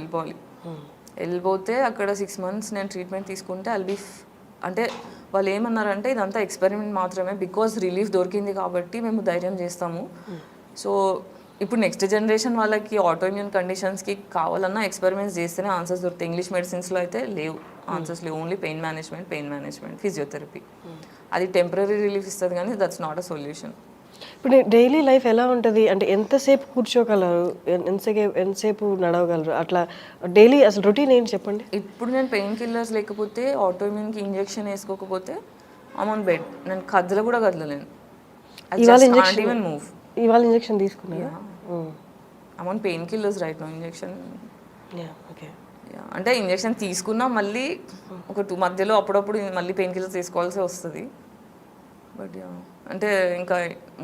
వెళ్ళిపోతే అక్కడ 6 months నేను ట్రీట్మెంట్ తీసుకుంటే అంటే వాళ్ళు ఏమన్నారంటే ఇదంతా ఎక్స్పెరిమెంట్ మాత్రమే, బికాజ్ రిలీఫ్ దొరికింది కాబట్టి మేము ధైర్యం చేస్తాము. సో ఇప్పుడు నెక్స్ట్ జనరేషన్ వాళ్ళకి ఆటోఇమ్యూన్ కండిషన్స్కి కావాలన్నా ఎక్స్పెరిమెంట్స్ చేస్తేనే ఆన్సర్స్ దొరుకుతాయి. ఇంగ్లీష్ మెడిసిన్స్లో అయితే లేవు ఆన్సర్స్, లేవు. Only pain management, physiotherapy. అది టెంపరీ రిలీఫ్ ఇస్తుంది కానీ దట్స్ నాట్ అ సొల్యూషన్. ఇప్పుడు డైలీ లైఫ్ ఎలా ఉంటుంది అంటే ఎంతసేపు కూర్చోగలరు, ఎంతసేపు నడవగలరు, అట్లా డైలీ అసలు రొటీన్ ఏంటి చెప్పండి? ఇప్పుడు నేను పెయిన్ కిల్లర్స్ లేకపోతే ఆటోఇమ్యూన్కి ఇంజెక్షన్ వేసుకోకపోతే ఐమ్ ఆన్ బెడ్. నేను కూడా కదలలేను. ఇవాళ ఇంజెక్షన్ తీసుకున్నా I'm on pain killers right now. Injection అంటే ఇంజెక్షన్ తీసుకున్నా మళ్ళీ ఒక 2 మధ్యలో అప్పుడప్పుడు మళ్ళీ పెయిన్ కిల్లర్స్ తీసుకోవాల్సి వస్తుంది. బట్ అంటే ఇంకా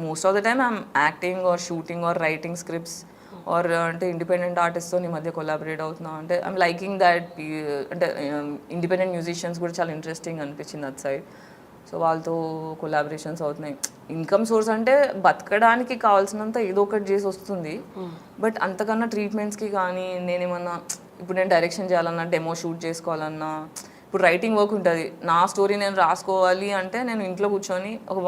most of the time I'm acting or shooting or writing scripts or అంటే ఇండిపెండెంట్ ఆర్టిస్ట్తో ఈ మధ్య కొలాబరేట్ అవుతున్నా అంటే ఐమ్ లైకింగ్ దాట్ అంటే ఇండిపెండెంట్ మ్యూజిషియన్స్ కూడా చాలా ఇంట్రెస్టింగ్ అనిపించింది అట్ సైడ్. సో వాళ్ళతో కొలాబరేషన్స్ అవుతున్నాయి. ఇన్కమ్ సోర్స్ అంటే బతకడానికి కావాల్సినంత ఏదో ఒకటి చేసి వస్తుంది, బట్ అంతకన్నా ట్రీట్మెంట్స్కి కానీ నేనేమన్నా ఇప్పుడు నేను డైరెక్షన్ చేయాలన్నా, డెమో షూట్ చేసుకోవాలన్నా, ఇప్పుడు రైటింగ్ వర్క్ ఉంటుంది, నా స్టోరీ నేను రాసుకోవాలి అంటే నేను ఇంట్లో కూర్చొని ఒక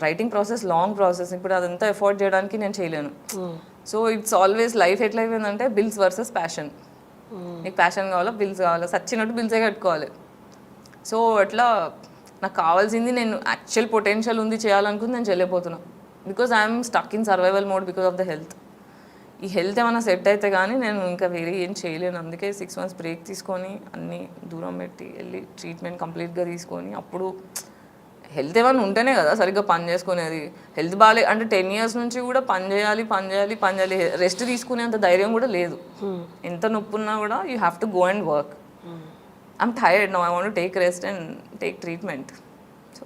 రైటింగ్ ప్రాసెస్ లాంగ్ ప్రాసెస్, ఇప్పుడు అదంతా ఎఫోర్డ్ చేయడానికి నేను చేయలేను. సో ఇట్స్ ఆల్వేస్ లైఫ్ ఎట్లా అయిపోయిందంటే బిల్స్ వర్సెస్ ప్యాషన్. నీకు ప్యాషన్ కావాలా, బిల్స్ కావాలా, సచ్చినట్టు బిల్సే కట్టుకోవాలి. సో అట్లా నాకు కావాల్సింది, నేను యాక్చువల్ పొటెన్షియల్ ఉంది చేయాలనుకుంది, నేను చేయలేకపోతున్నాను because I'm stuck in survival mode because of the health. ఈ హెల్త్ ఏమైనా సెట్ అయితే కానీ నేను ఇంకా వేరే ఏం చేయలేను. అందుకే 6 months బ్రేక్ తీసుకొని అన్నీ దూరం పెట్టి వెళ్ళి ట్రీట్మెంట్ కంప్లీట్గా తీసుకొని, అప్పుడు హెల్త్ ఏమైనా ఉంటేనే కదా సరిగ్గా పని చేసుకునేది. హెల్త్ బాగాలే అంటే 10 years నుంచి కూడా పని చేయాలి, రెస్ట్ తీసుకునేంత ధైర్యం కూడా లేదు. ఎంత నొప్పి ఉన్నా కూడా you have to go and work. I'm tired now, I want to take rest and take treatment. So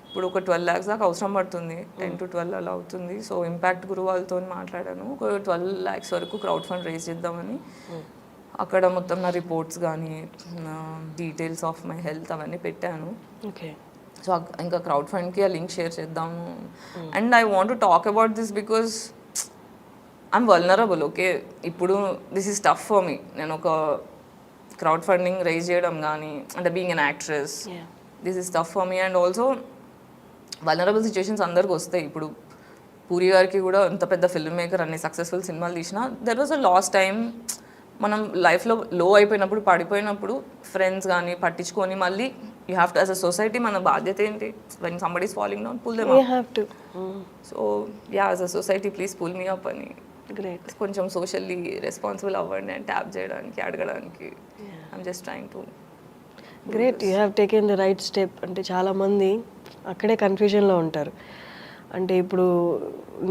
ఇప్పుడు ఒక 12 lakhs దాకా అవసరం పడుతుంది, 10 to 12 అలా అవుతుంది. సో ఇంపాక్ట్ గురు వాళ్ళతో మాట్లాడాను, ఒక 12 lakhs వరకు క్రౌడ్ ఫండ్ రేజ్ చేద్దామని. అక్కడ మొత్తం నా రిపోర్ట్స్ కానీ డీటెయిల్స్ ఆఫ్ మై హెల్త్ అవన్నీ పెట్టాను. ఓకే. సో ఇంకా క్రౌడ్ ఫండ్కి ఆ లింక్ షేర్ చేద్దాము. And I want to talk about this because I'm vulnerable. Okay, ఇప్పుడు this is tough for me. నేను ఒక క్రౌడ్ ఫండింగ్ రైజ్ చేయడం కానీ, అంటే being an actress, this is tough for me. And also vulnerable situations అందరికి వస్తాయి. ఇప్పుడు పూరి గారికి కూడా ఎంత పెద్ద ఫిల్మ్ మేకర్, అన్ని సక్సెస్ఫుల్ సినిమాలు తీసినా there was a last time. మనం లైఫ్లో లో అయిపోయినప్పుడు, పడిపోయినప్పుడు ఫ్రెండ్స్ కానీ పట్టించుకొని మళ్ళీ you have to, as a society మన బాధ్యత ఏంటి, when somebody is falling down pull them up. So yeah, as a society please pull me up అని. గ్రేట్. కొంచెం సోషల్లీ రెస్పాన్సిబుల్ అవ్వండి అని ట్యాప్ చేయడానికి, అడగడానికి. I'm just trying to. Great, you have taken the right step. అంటే చాలామంది అక్కడే కన్ఫ్యూజన్లో ఉంటారు. అంటే ఇప్పుడు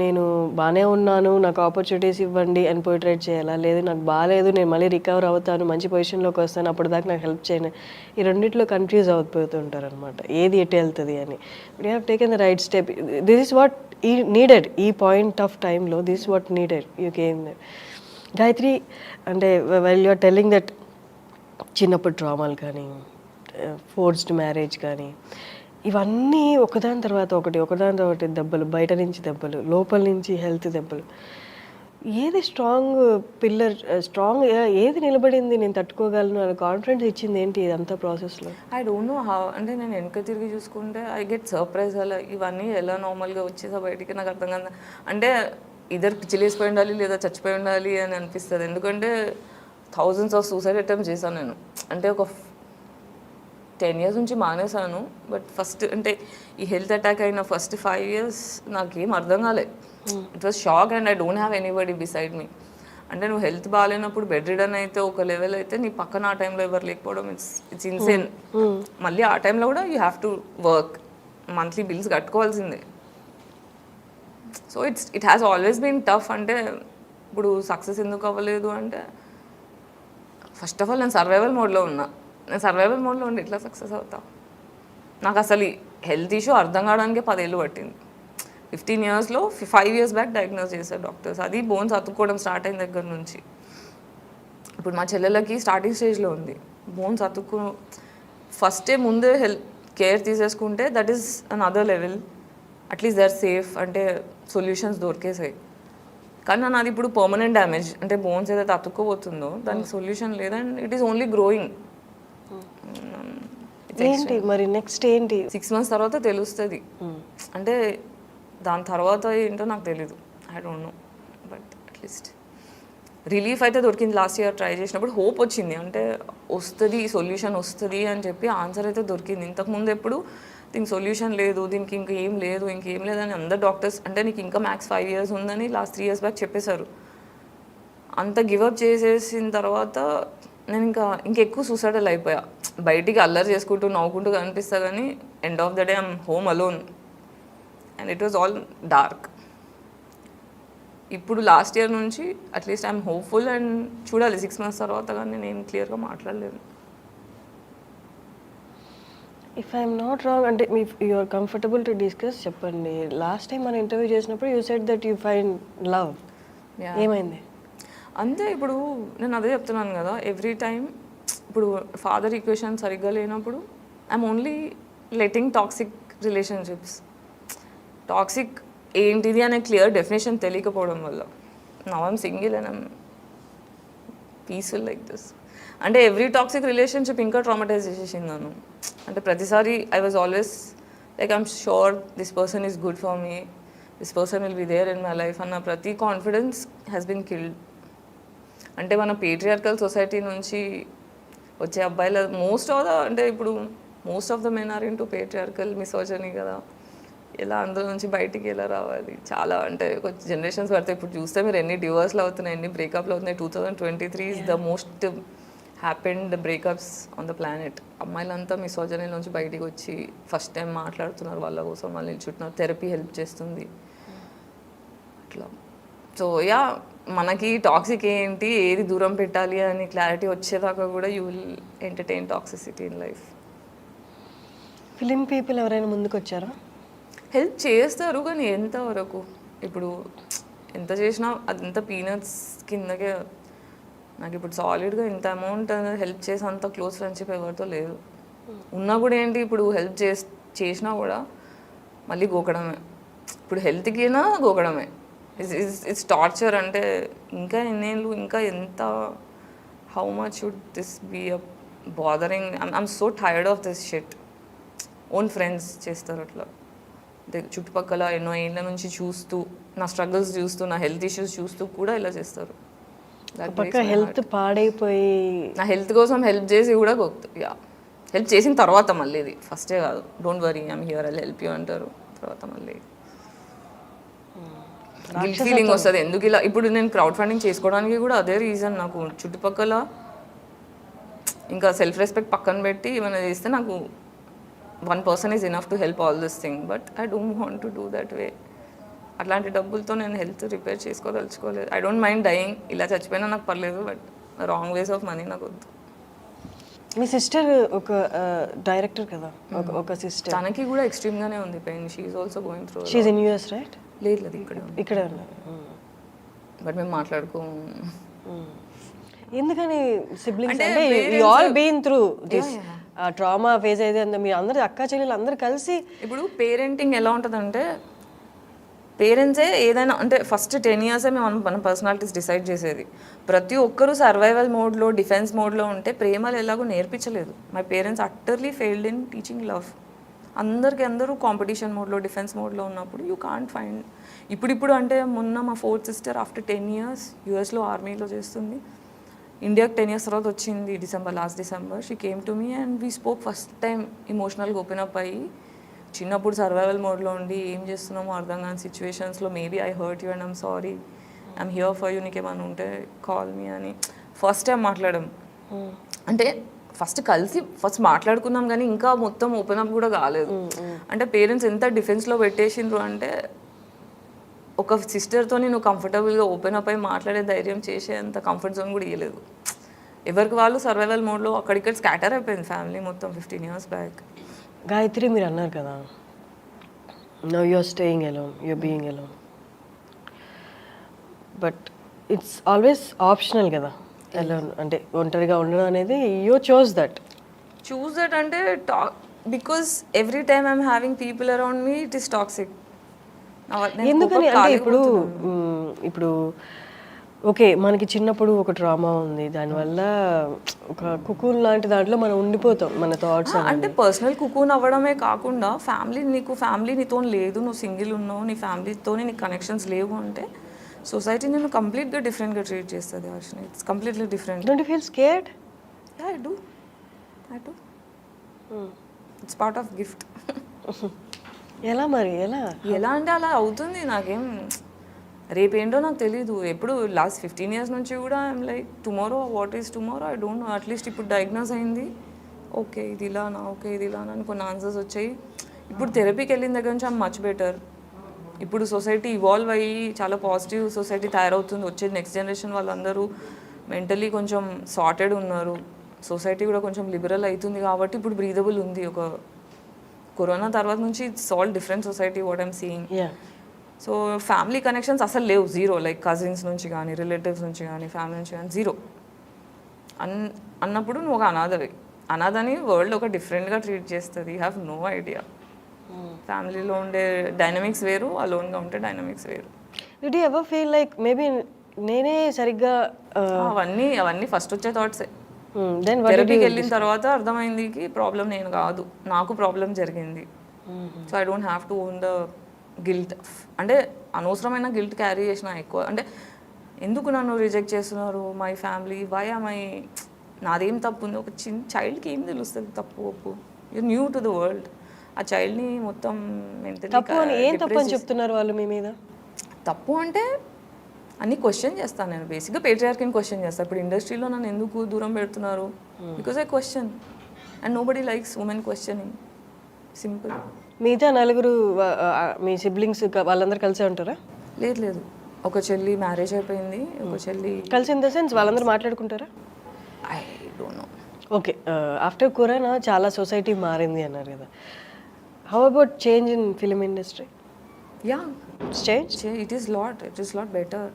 నేను బాగానే ఉన్నాను, నాకు ఆపర్చునిటీస్ ఇవ్వండి అని పోర్ట్రేట్ చేయాలా, లేదు నాకు బాగాలేదు, నేను మళ్ళీ రికవర్ అవుతాను, మంచి పొజిషన్లోకి వస్తాను, అప్పుడు దాకా నాకు హెల్ప్ చేయను, ఈ రెండిట్లో కన్ఫ్యూజ్ అయిపోతుంటారు అనమాట, ఏది ఎటు వెళ్తుంది అని. You have taken the right step. This is what we needed, ఈ పాయింట్ ఆఫ్ టైంలో this is what needed. You came that. Gayatri, అంటే well you are telling that చిన్నప్పుడు ట్రామాలు కానీ, ఫోర్స్డ్ మ్యారేజ్ కానీ, ఇవన్నీ ఒకదాని తర్వాత ఒకటి దెబ్బలు, బయట నుంచి దెబ్బలు, లోపల నుంచి హెల్త్ దెబ్బలు. ఏది స్ట్రాంగ్ పిల్లర్, స్ట్రాంగ్ ఏది నిలబడింది, నేను తట్టుకోగలను అని కాన్ఫిడెన్స్ ఇచ్చింది ఏంటి ఇదంతా ప్రాసెస్లో? I don't know how. అంటే నేను వెనక తిరిగి చూసుకుంటే ఐ గెట్ సర్ప్రైజ్. అలా ఇవన్నీ ఎలా నార్మల్గా వచ్చేసా బయటికి నాకు అర్థం కాదు. అంటే ఇద్దరు పిచ్చిలేసిపోయి ఉండాలి లేదా చచ్చిపోయి ఉండాలి అని అనిపిస్తుంది. ఎందుకంటే thousands of suicide attempts చేశాను నేను. అంటే ఒక 10 years నుంచి మానేశాను. బట్ ఫస్ట్ అంటే ఈ హెల్త్ అటాక్ అయిన ఫస్ట్ 5 years నాకేం అర్థం కాలే. It was shock and I don't have anybody beside me. అంటే నువ్వు హెల్త్ బాగాలేనప్పుడు బెడ్ రిడన్ అయితే ఒక లెవెల్ అయితే, నీ పక్కన ఆ టైంలో ఎవరు లేకపోవడం ఇట్స్ ఇన్సేన్. మళ్ళీ ఆ టైంలో కూడా you have to work, monthly bills కట్టుకోవాల్సిందే. So it has always been tough. అంటే ఇప్పుడు సక్సెస్ ఎందుకు అవ్వలేదు అంటే, ఫస్ట్ ఆఫ్ ఆల్ నేను సర్వైవల్ మోడ్లో ఉన్నా. నేను సర్వైవల్ మోడ్లో ఉండి ఎట్లా సక్సెస్ అవుతా? నాకు అసలు ఈ హెల్త్ ఇష్యూ అర్థం కావడానికే 10 ఏళ్ళు పట్టింది. 15 yearsలో 5 years బ్యాక్ డయాగ్నోస్ చేశారు డాక్టర్స్. అది బోన్స్ అతుక్కోవడం స్టార్ట్ అయిన దగ్గర నుంచి. ఇప్పుడు మా చెల్లెలకి స్టార్టింగ్ స్టేజ్లో ఉంది. బోన్స్ అతుక్కు ఫస్టే ముందే హెల్త్ కేర్ తీసేసుకుంటే that is another level. At least they are safe, అంటే సొల్యూషన్స్ దొరికేసాయి. కానీ నాది ఇప్పుడు పర్మనెంట్ డ్యామేజ్, అంటే బోన్స్ ఏదైతే అతుక్కోబోతుందో దానికి సొల్యూషన్ లేదు. And it is only growing. ఏంటి మరి నెక్స్ట్ ఏంటి? 6 months తర్వాత తెలుస్తుంది. అంటే దాని తర్వాత ఏంటో నాకు తెలీదు. I don't no. But at least relief అయితే దొరికింది. లాస్ట్ ఇయర్ ట్రై చేసినప్పుడు హోప్ వచ్చింది. అంటే వస్తుంది, సొల్యూషన్ వస్తుంది అని చెప్పి ఆన్సర్ అయితే దొరికింది. ఇంతకుముందు ఎప్పుడు దీనికి సొల్యూషన్ లేదు, దీనికి ఇంకేం లేదని అందరు డాక్టర్స్, అంటే నీకు ఇంకా మ్యాక్స్ 5 years ఉందని లాస్ట్ 3 years బ్యాక్ చెప్పేశారు. అంత గివప్ చేసేసిన తర్వాత నేను ఇంకెక్కువ సూసైడల్ అయిపోయా. బయటికి అల్లరి చేసుకుంటూ నవ్వుకుంటూ కనిపిస్తా, కానీ end of the day I'm home alone and it was all dark. ఇప్పుడు లాస్ట్ ఇయర్ నుంచి అట్లీస్ట్ ఐఎమ్ హోప్ఫుల్. అండ్ చూడాలి 6 months తర్వాత, కానీ నేను క్లియర్గా మాట్లాడలేను. ఇఫ్ ఐఎమ్ నాట్ రాంగ్, అంటే మీ you are comfortable to discuss, చెప్పండి. లాస్ట్ టైం మనం ఇంటర్వ్యూ చేసినప్పుడు you said that you find love. ఏమైంది? అంతే. ఇప్పుడు నేను అదే చెప్తున్నాను కదా, ఎవ్రీ టైం ఇప్పుడు ఫాదర్ ఈక్వేషన్ సరిగ్గా లేనప్పుడు I'm only letting toxic relationships. Toxic ఏంటిది అనే క్లియర్ డెఫినేషన్ తెలియకపోవడం వల్ల now I'm single and I'm peaceful like this. అంటే ఎవ్రీ టాక్సిక్ రిలేషన్షిప్ ఇంకా ట్రామటైజ్ చేసేసింది నన్ను. అంటే ప్రతిసారి I was always like I'm sure this person is good for me, this person will be there in my life అన్న ప్రతి confidence has been killed. అంటే మన పేట్రియార్కల్ సొసైటీ నుంచి వచ్చే అబ్బాయిల most of the men are into patriarchal misogyny కదా. ఎలా అందులో నుంచి బయటికి ఎలా రావాలి? చాలా అంటే కొంచెం జనరేషన్స్ పడతాయి. ఇప్పుడు చూస్తే మీరు ఎన్ని డివోర్స్లు అవుతున్నాయి, ఎన్ని బ్రేకప్లు అవుతున్నాయి. 2023 is the most happened breakups on the planet. అమ్మాయిలంతా మిసోజనీ నుంచి బయటికి వచ్చి ఫస్ట్ టైం మాట్లాడుతున్నారు వాళ్ళ కోసం, వాళ్ళు నిల్చుంటున్నారు. థెరపీ హెల్ప్ చేస్తుంది అట్లా. సో యా, మనకి టాక్సిక్ ఏంటి, ఏది దూరం పెట్టాలి అని క్లారిటీ వచ్చేదాకా కూడా you will entertain toxicity in life. Film people ఎవరైనా ముందుకు వచ్చారా? హెల్ప్ చేస్తారు కానీ ఎంతవరకు? ఇప్పుడు ఎంత చేసినా అదంతా పీనట్స్ కిందకే. నాకు ఇప్పుడు సాలిడ్గా ఇంత అమౌంట్ హెల్ప్ చేసి అంత క్లోజ్ ఫ్రెండ్షిప్ ఎవరితో లేదు. ఉన్నా కూడా ఏంటి, ఇప్పుడు హెల్ప్ చేసినా కూడా మళ్ళీ గోకడమే. ఇప్పుడు హెల్త్కినా గోకడమే. It's torture. అంటే ఇంకా ఎన్నేళ్ళు, ఇంకా ఎంత, how much should this be a bothering? I'm so tired of this shit. Own friends చేస్తారు అట్లా. చుట్టుపక్కల ఎన్నో ఏళ్ళ నుంచి చూస్తూ, నా స్ట్రగుల్స్ చూస్తూ, నా హెల్త్ ఇష్యూస్ చూస్తూ కూడా ఇలా చేస్తారు. పక్క హెల్త్ పాడైపోయి నా హెల్త్ కోసం హెల్ప్ చేసి కూడా యా, హెల్ప్ చేసిన తర్వాత మళ్ళీ ఇది ఫస్టే కాదు. Don't worry, I'm here, I help you అంటారు. తర్వాత మళ్ళీ గిల్ట్ ఫీలింగ్ వస్తుంది. ఎందుకు ఇలా? ఇప్పుడు నేను క్రౌడ్ ఫండింగ్ చేసుకోవడానికి కూడా అదే రీజన్. నాకు చుట్టుపక్కల ఇంకా సెల్ఫ్ రెస్పెక్ట్ పక్కన పెట్టి ఏమైనా చేస్తే నాకు one person is enough to help all this thing, but I don't want to do that way. అట్లాంటి డబ్బులతో నేను హెల్త్ రిపేర్ చేసుకోదలుచుకోలేదు. I don't mind dying. ఇలా చచ్చిపోయినా నాకు పర్లేదు, but wrong ways of money నాకు వద్దు. మీ సిస్టర్ ఒక డైరెక్టర్ కదా, ఒక సిస్టర్, తనకి కూడా ఎక్స్ట్రీమ్గానే ఉంది pain. She is also going through. She is in US right? లేదు, ఇక్కడే ఉన్నారు. బట్ మేము మాట్లాడుకోము. ఎందుకని సిబ్లింగ్స్ అంటే you all been through this trauma phase అయితే మీరు అందరు అక్క చెల్లెలు అందరు కలిసి. ఇప్పుడు పేరెంటింగ్ ఎలా ఉంటుందంటే, పేరెంట్సే ఏదైనా అంటే ఫస్ట్ 10 years మేము మన పర్సనాలిటీస్ డిసైడ్ చేసేది. ప్రతి ఒక్కరూ సర్వైవల్ మోడ్లో, డిఫెన్స్ మోడ్లో ఉంటే ప్రేమలు ఎలాగో నేర్పించలేదు. My parents utterly failed in teaching love. అందరూ కాంపిటీషన్ మోడ్లో, డిఫెన్స్ మోడ్లో ఉన్నప్పుడు యూ కాంట్ ఫైండ్. ఇప్పుడు అంటే మొన్న మా 4th sister ఆఫ్టర్ 10 years యూఎస్లో ఆర్మీలో చేస్తుంది. ఇండియాకి 10 years తర్వాత వచ్చింది last December. She came to me and we spoke first time ఇమోషనల్గా ఓపెన్ అప్ అయ్యి. చిన్నప్పుడు సర్వైవల్ మోడ్లో ఉండి ఏం చేస్తున్నామో అర్థం కాని సిచ్యువేషన్స్లో maybe I hurt you and I'm sorry, I'm here for you, నీకేమైనా ఉంటే కాల్ మీ అని ఫస్ట్ టైం మాట్లాడడం. అంటే ఫస్ట్ మాట్లాడుకున్నాం కానీ ఇంకా మొత్తం ఓపెన్ అప్ కూడా కాలేదు. అంటే పేరెంట్స్ ఎంత డిఫెన్స్లో పెట్టేసిండ్రు అంటే, ఒక సిస్టర్తో నువ్వు కంఫర్టబుల్గా ఓపెన్ అప్ అయి మాట్లాడే ధైర్యం చేసే అంత కంఫర్ట్ జోన్ కూడా ఇవ్వలేదు. ఎవరికి వాళ్ళు సర్వైవల్ మోడ్లో అక్కడిక్కడ స్కాటర్ అయిపోయింది ఫ్యామిలీ మొత్తం 15 years బ్యాక్. గాయత్రి, మీరు అన్నారు కదా, now you are staying alone, you are being alone, but it's always optional కదా అలోన్ అంటే ఒంటరిగా ఉండడం అనేది. యూ చూస్ దట్ అంటే because every time I'm having people around me, it is toxic. ఎందుకని అంటే ఇప్పుడు ఓకే, మనకి చిన్నప్పుడు ఒక ట్రామా ఉంది, దానివల్ల ఒక కుకూన్ లాంటి దాంట్లో మనం ఉండిపోతాం, మన థాట్స్. అంటే పర్సనల్ కుకూన్ అవ్వడమే కాకుండా ఫ్యామిలీ నీతో లేదు, నువ్వు సింగిల్ ఉన్నావు, నీ ఫ్యామిలీతో నీకు కనెక్షన్స్ లేవు అంటే సొసైటీ నేను కంప్లీట్గా డిఫరెంట్గా ట్రీట్ చేస్తుంది. Varshini, it's completely different. Don't you feel scared? Yeah, I do. It's part of gift. ఎలా మరి ఎలా అంటే అలా అవుతుంది. నాకేం రేపేంటో నాకు తెలీదు. ఎప్పుడు లాస్ట్ 15 years నుంచి కూడా I'm like tomorrow, what is tomorrow I don't no. At least ఇప్పుడు డయాగ్నోస్ అయింది, ఓకే ఇది ఇలానా, ఓకే ఇది ఇలానా అని కొన్ని ఆన్సర్స్ వచ్చాయి. ఇప్పుడు థెరపీకి వెళ్ళిన దగ్గర నుంచి ఐఎమ్ మచ్ బెటర్. ఇప్పుడు సొసైటీ ఇవాల్వ్ అయ్యి చాలా పాజిటివ్ సొసైటీ తయారవుతుంది. వచ్చే నెక్స్ట్ జనరేషన్ వాళ్ళందరూ మెంటలీ కొంచెం సార్టెడ్ ఉన్నారు. సొసైటీ కూడా కొంచెం లిబరల్ అవుతుంది కాబట్టి ఇప్పుడు బ్రీదబుల్ ఉంది. ఒక కరోనా తర్వాత నుంచి it's all different society what I'm seeing. So family connections అసలు లేవు, జీరో. లైక్ కజిన్స్ నుంచి కానీ, రిలేటివ్స్ నుంచి కానీ, ఫ్యామిలీ నుంచి కానీ జీరో. అన్నప్పుడు నువ్వు ఒక అనాథవి. అనాథని వరల్డ్ ఒక డిఫరెంట్గా ట్రీట్ చేస్తుంది. You have no idea. ఫ్యామిలీలో ఉండే డైనమిక్స్ వేరు, అలోన్గా ఉంటే డైనమిక్స్ వేరు. Did you ever feel like maybe నేనే సరిగ్గా అవన్నీ ఫస్ట్ వచ్చే థాట్సే. దెన్ థెరపీకి వెళ్ళిన తర్వాత అర్థమైంది కి ప్రాబ్లం నేను కాదు, నాకు ప్రాబ్లం జరిగింది. So I don't have to own the guilt. అంటే అనవసరమైన గిల్ట్ క్యారీ చేసిన ఎక్కువ. అంటే ఎందుకు నన్ను రిజెక్ట్ చేస్తున్నారు మై ఫ్యామిలీ, వై మై, నాదేం తప్పు ఉంది? ఒక చిన్న చైల్డ్కి ఏం తెలుస్తుంది తప్పు ఒప్పు? You new to the world. ఆ చైల్డ్ని మొత్తం తప్పు అని ఏం తప్పు అని చెప్తున్నారు వాళ్ళు మీ మీద? తప్పు అంటే అన్ని క్వశ్చన్ చేస్తాను నేను. బేసిక్గా పేట్రియార్కీని క్వశ్చన్ చేస్తాను. ఇప్పుడు ఇండస్ట్రీలో నన్ను ఎందుకు దూరం పెడుతున్నారు? Because I question and nobody likes women questioning. Simple. మిగతా నలుగురు మీ సిబ్లింగ్స్ వాళ్ళందరూ కలిసే ఉంటారా? లేదు, ఒక చెల్లి మ్యారేజ్ అయిపోయింది, ఒక చెల్లి కలిసి ఇన్ ద సెన్స్ వాళ్ళందరూ మాట్లాడుకుంటారా? I don't know. Okay, after corona చాలా సొసైటీ మారింది అన్నారు కదా. How about change in film industry? Yeah, change it is lot better.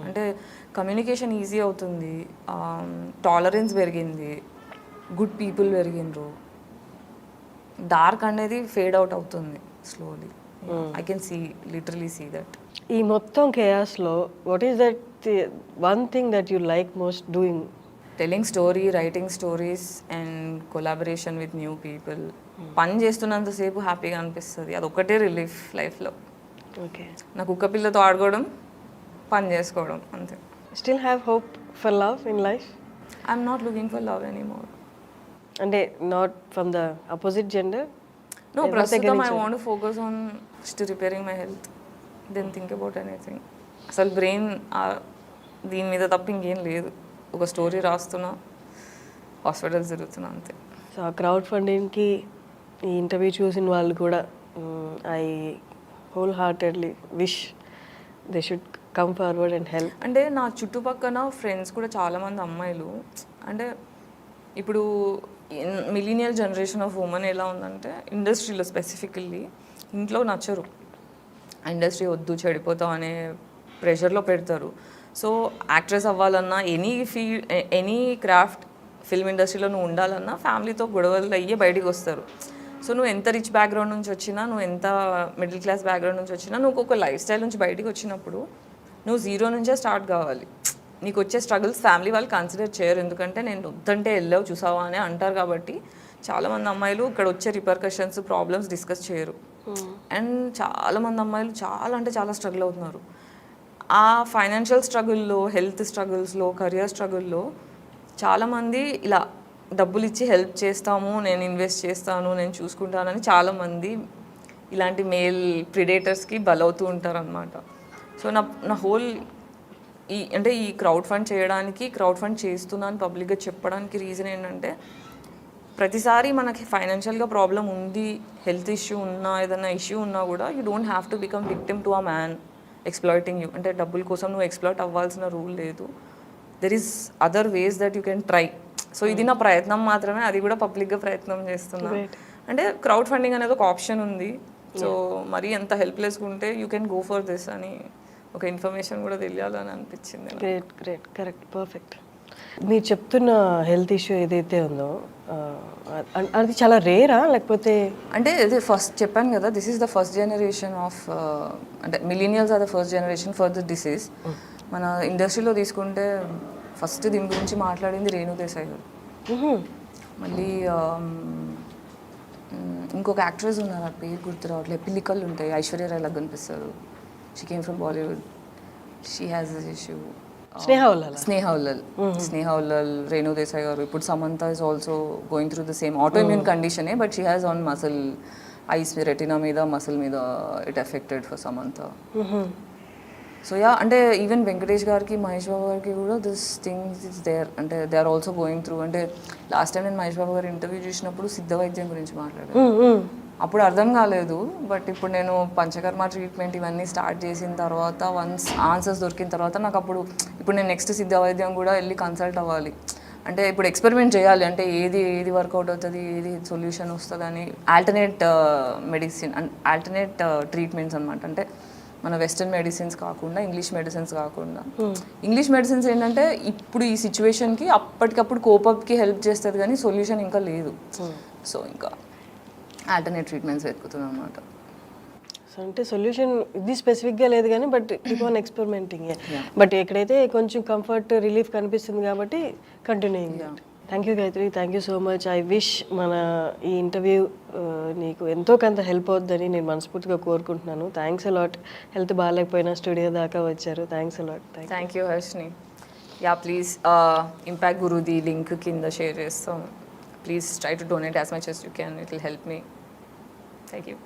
అంటే కమ్యూనికేషన్ ఈజీ అవుతుంది, టాలరెన్స్ పెరిగింది, గుడ్ పీపుల్ పెరిగిండ్రు, డార్క్ అనేది ఫేడ్ అవుట్ అవుతుంది slowly. I can literally see that. ఈ మొత్తం కేయాస్లో what is that one thing that you like most doing? Telling story, writing stories and collaboration with new people. పని చేస్తున్నంతసేపు హ్యాపీగా అనిపిస్తుంది, అదొక్కటే రిలీఫ్ లైఫ్లో. ఓకే, నా కుక్క పిల్లతో ఆడుకోవడం, పని చేసుకోవడం, అంతే. Still have hope for love in life? I'm not looking for love anymore. అంటే not from the opposite gender? No, ప్రస్తుతం I want to focus on still repairing my health, then think about anything. అసలు brain దీని మీద తప్ప ఇంకేం లేదు. ఒక story రాస్తున్నా, హాస్పిటల్స్ తిరుగుతున్నా, అంతే. సో ఆ క్రౌడ్ ఫండింగ్కి ఈ ఇంటర్వ్యూ చూసిన వాళ్ళు కూడా I whole heartedly wish they should come forward and help. అంటే నా చుట్టుపక్కల ఫ్రెండ్స్ కూడా చాలామంది అమ్మాయిలు, అంటే ఇప్పుడు మిలీనియల్ జనరేషన్ ఆఫ్ ఉమెన్ ఎలా ఉందంటే ఇండస్ట్రీలో స్పెసిఫికల్లీ ఇంట్లో నచ్చరు, ఇండస్ట్రీ వద్దు చెడిపోతాం అనే ప్రెషర్లో పెడతారు. సో యాక్ట్రెస్ అవ్వాలన్నా, ఎనీ క్రాఫ్ట్ ఫిల్మ్ ఇండస్ట్రీలో నువ్వు ఉండాలన్నా ఫ్యామిలీతో గొడవలు అయ్యే బయటికి వస్తారు. సో నువ్వు ఎంత రిచ్ బ్యాక్గ్రౌండ్ నుంచి వచ్చినా, నువ్వు ఎంత మిడిల్ క్లాస్ బ్యాక్గ్రౌండ్ నుంచి వచ్చినా, నువ్వు ఒక లైఫ్ స్టైల్ నుంచి బయటికి వచ్చినప్పుడు నువ్వు జీరో నుంచే స్టార్ట్ కావాలి. నీకు వచ్చే స్ట్రగుల్స్ ఫ్యామిలీ వాళ్ళు కన్సిడర్ చేయరు, ఎందుకంటే నేను వద్దంటే వెళ్ళావు చూసావా అని అంటారు. కాబట్టి చాలామంది అమ్మాయిలు ఇక్కడ వచ్చే రిపర్కషన్స్, ప్రాబ్లమ్స్ డిస్కస్ చేయరు. అండ్ చాలామంది అమ్మాయిలు చాలా స్ట్రగుల్ అవుతున్నారు. ఆ ఫైనాన్షియల్ స్ట్రగుల్లో, హెల్త్ స్ట్రగుల్స్లో, కెరియర్ స్ట్రగుల్లో చాలామంది ఇలా డబ్బులు ఇచ్చి హెల్ప్ చేస్తాము, నేను ఇన్వెస్ట్ చేస్తాను, నేను చూసుకుంటానని చాలామంది ఇలాంటి మేల్ ప్రిడేటర్స్కి బలవుతూ ఉంటారు అనమాట. సో నా హోల్ ఈ క్రౌడ్ ఫండ్ చేయడానికి, క్రౌడ్ ఫండ్ చేస్తున్నాను పబ్లిక్గా చెప్పడానికి రీజన్ ఏంటంటే, ప్రతిసారి మనకి ఫైనాన్షియల్గా ప్రాబ్లం ఉంది, హెల్త్ ఇష్యూ ఉన్నా, ఏదైనా ఇష్యూ ఉన్నా కూడా you don't have to become victim to a man exploiting you. అంటే డబ్బుల కోసం నువ్వు ఎక్స్ప్లాయిట్ అవ్వాల్సిన రూల్ లేదు. There is other ways that you can try. So ఇది నా ప్రయత్నం మాత్రమే, అది కూడా పబ్లిక్గా ప్రయత్నం చేస్తున్నా. అంటే క్రౌడ్ ఫండింగ్ అనేది ఒక ఆప్షన్ ఉంది. సో మరీ ఎంత హెల్ప్లెస్గా ఉంటే you can go for this అని ఒక ఇన్ఫర్మేషన్ కూడా తెలియాలని అనిపించింది. Great, correct, perfect. మీరు చెప్తున్న హెల్త్ ఇష్యూ ఏదైతే ఉందో అది చాలా రేరా, లేకపోతే? అంటే ఇది ఫస్ట్ చెప్పాను కదా, this is the first generation of, అంటే millennials are the first generation for the disease. మన ఇండస్ట్రీలో తీసుకుంటే ఫస్ట్ దీని గురించి మాట్లాడింది రేణు దేశాయ్ గారు. మళ్ళీ ఇంకొక యాక్ట్రెస్ ఉన్నారు, ఆ పేరు గుర్తు రావట్లేదు, పిల్లికళ్ళు ఉంటాయి, ఐశ్వర్య రాయ్ లాగా కనిపిస్తారు. She came from Bollywood, she has this issue. Sneha Ullal, Renu Desai garu. ఇప్పుడు Samantha is also going through the same autoimmune కండిషనే, but she has on muscle, eyes retina మీద, మసిల్ మీద it affected for Samantha. So yeah, అంటే ఈవెన్ వెంకటేష్ గారికి, మహేష్ బాబు గారికి కూడా దిస్ థింగ్ ఇస్ దేర్. అంటే they are also going through. అంటే last time నేను మహేష్ బాబు గారి ఇంటర్వ్యూ చూసినప్పుడు సిద్ధ వైద్యం గురించి మాట్లాడాను. అప్పుడు అర్థం కాలేదు, బట్ ఇప్పుడు నేను పంచకర్మ ట్రీట్మెంట్ ఇవన్నీ స్టార్ట్ చేసిన తర్వాత, వన్స్ ఆన్సర్స్ దొరికిన తర్వాత నాకు అప్పుడు ఇప్పుడు నేను నెక్స్ట్ సిద్ధ వైద్యం కూడా వెళ్ళి కన్సల్ట్ అవ్వాలి. అంటే ఇప్పుడు ఎక్స్పెరిమెంట్ చేయాలి, అంటే ఏది వర్కౌట్ అవుతుంది, ఏది సొల్యూషన్ వస్తుంది అని. Alternate medicine and alternate treatments అనమాట. అంటే మన వెస్టర్న్ మెడిసిన్స్ కాకుండా ఇంగ్లీష్ మెడిసిన్స్ కాకుండా ఇంగ్లీష్ మెడిసిన్స్ ఏంటంటే ఇప్పుడు ఈ సిచ్యువేషన్కి అప్పటికప్పుడు కోపప్కి హెల్ప్ చేస్తుంది కానీ సొల్యూషన్ ఇంకా లేదు. సో ఇంకా ఆల్టర్నేట్ ట్రీట్మెంట్స్ వెతుకుతున్నాం అనమాట. సో అంటే సొల్యూషన్ ఇది స్పెసిఫిక్గా లేదు కానీ but keep on experimenting. But ఎక్కడైతే కొంచెం కంఫర్ట్ రిలీఫ్ కనిపిస్తుంది కాబట్టి continuing. Thank you Gayatri, thank you so much. I wish మన ఈ ఇంటర్వ్యూ నీకు ఎంతో కొంత హెల్ప్ అవుద్దని నేను మనస్ఫూర్తిగా కోరుకుంటున్నాను. Thanks a lot. హెల్త్ బాగాలేకపోయినా స్టూడియో దాకా వచ్చారు. Thanks a lot. Thank you Harshini. Yeah please Impact గురుది లింక్ కింద షేర్ చేస్తాం. Please try to donate as much as you can. It will help me. Thank you.